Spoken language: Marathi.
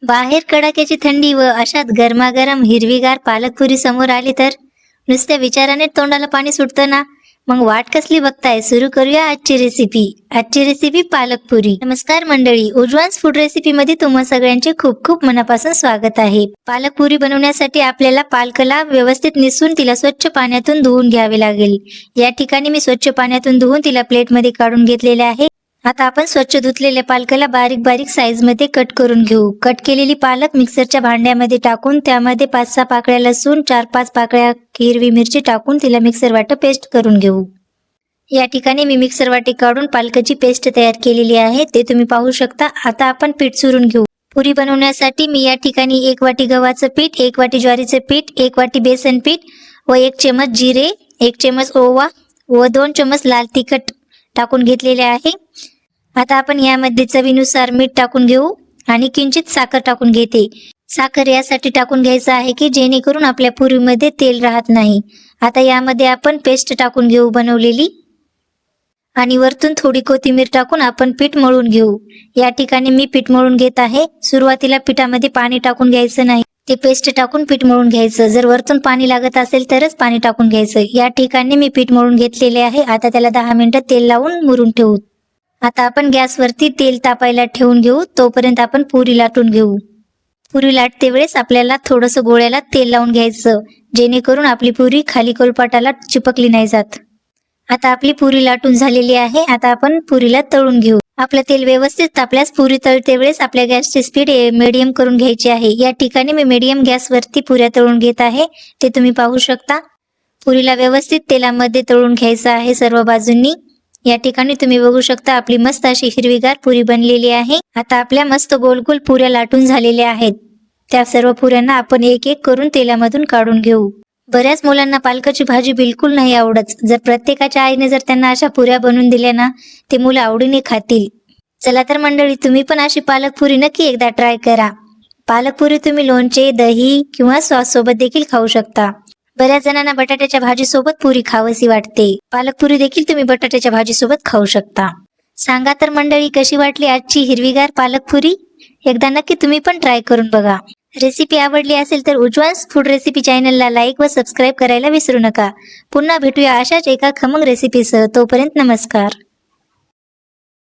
बाहेर कडाक्याची थंडी व अशात गरमागरम हिरवीगार पालकपुरी समोर आली तर नुसत्या विचाराने तोंडाला पाणी सुटतं ना. मग वाट कसली बघताय, सुरू करूया आजची रेसिपी पालकपुरी. नमस्कार मंडळी, उज्वान्स फूड रेसिपी मध्ये तुम्हा सगळ्यांचे खूप खूप मनापासून स्वागत आहे. पालकपुरी बनवण्यासाठी आपल्याला पालकला व्यवस्थित निसून तिला स्वच्छ पाण्यातून धुवून घ्यावे लागेल. या ठिकाणी मी स्वच्छ पाण्यातून धुवून तिला प्लेट मध्ये काढून घेतलेले आहे. आता आपण स्वच्छ धुतलेल्या पालकाला बारीक बारीक साईज मध्ये कट करून घेऊ. कट केलेली पालक मिक्सरच्या भांड्यामध्ये टाकून त्यामध्ये 5-6 पाकळ्या लसूण, 4-5 पाकळ्या हिरवी मिरची टाकून तिला मिक्सर वाटे पेस्ट करून घेऊ. या ठिकाणी मी मिक्सर वाटी काढून पालकाची पेस्ट तयार केलेली आहे, ते तुम्ही पाहू शकता. आता आपण पीठ चुरून घेऊ. पुरी बनवण्यासाठी मी या ठिकाणी 1 वाटी गव्हाचं पीठ, 1 वाटी ज्वारीचं पीठ, 1 वाटी बेसन पीठ व 1 चमच जिरे, 1 चमच ओवा व 2 चमच लाल तिखट टाकून घेतलेले आहे. आता आपण यामध्ये चवीनुसार मीठ टाकून घेऊ आणि किंचित साखर टाकून घेते. साखर यासाठी टाकून घ्यायचं आहे की जेणेकरून आपल्या पुरीमध्ये तेल राहत नाही. आता यामध्ये आपण पेस्ट टाकून घेऊ बनवलेली आणि वरतून थोडी कोथिंबीर टाकून आपण पीठ मळून घेऊ. या ठिकाणी मी पीठ मळून घेत आहे. सुरुवातीला पिठामध्ये पाणी टाकून घ्यायचं नाही, ते पेस्ट टाकून पीठ मळून घ्यायचं. जर वरतून पाणी लागत असेल तरच पाणी टाकून घ्यायचं. या ठिकाणी मी पीठ मळून घेतलेले आहे. आता त्याला 10 मिनिटं तेल लावून मुरून ठेवू. आता आपण गॅसवरती तेल तापायला ठेवून घेऊ. तोपर्यंत आपण पुरी लाटून घेऊ. पुरी लाटते वेळेस आपल्याला थोडंसं गोळ्याला तेल लावून घ्यायचं, जेणेकरून आपली पुरी खाली कोलपाटाला चिपकली नाही जात. आता आपली पुरी लाटून झालेली आहे. आता आपण पुरीला तळून घेऊ. आपलं तेल व्यवस्थित तापल्यास पुरी तळते वेळेस आपल्या गॅसची स्पीड मीडियम करून घ्यायची आहे. या ठिकाणी मी मीडियम गॅसवरती पुऱ्या तळून घेत आहे, ते तुम्ही पाहू शकता. पुरीला व्यवस्थित तेलामध्ये तळून घ्यायचं आहे सर्व बाजूंनी. या ठिकाणी तुम्ही बघू शकता आपली मस्त अशी हिरवीगार पुरी बनलेली आहे. आता आपल्या मस्त गोल गोल पुऱ्या लाटून झालेल्या आहेत. त्या सर्व पुऱ्यांना आपण एक एक करून तेलामधून काढून घेऊ. बऱ्याच मुलांना पालकाची भाजी बिलकुल नाही आवडत. जर प्रत्येकाच्या आईने जर त्यांना अशा पुऱ्या बनवून दिल्या ना, ते मुलं आवडीने खातील. चला तर मंडळी, तुम्ही पण अशी पालकपुरी नक्की एकदा ट्राय करा. पालकपुरी तुम्ही लोणचे, दही किंवा सॉस सोबत देखील खाऊ शकता. बऱ्याच जणांना बटाट्याच्या भाजी सोबत पुरी खावीशी वाटते. पालकपुरी देखील तुम्ही बटाट्याच्या भाजी सोबत खाऊ शकता. सांगा तर मंडळी, कशी वाटली आजची हिरवीगार पालकपुरी? एकदा नक्की तुम्ही पण ट्राय करून बघा. रेसिपी आवडली असेल तर उज्वान्स फूड रेसिपी चॅनलला लाईक व सबस्क्राईब करायला विसरू नका. पुन्हा भेटूया अशाच एका खमंग रेसिपीसह. तोपर्यंत नमस्कार.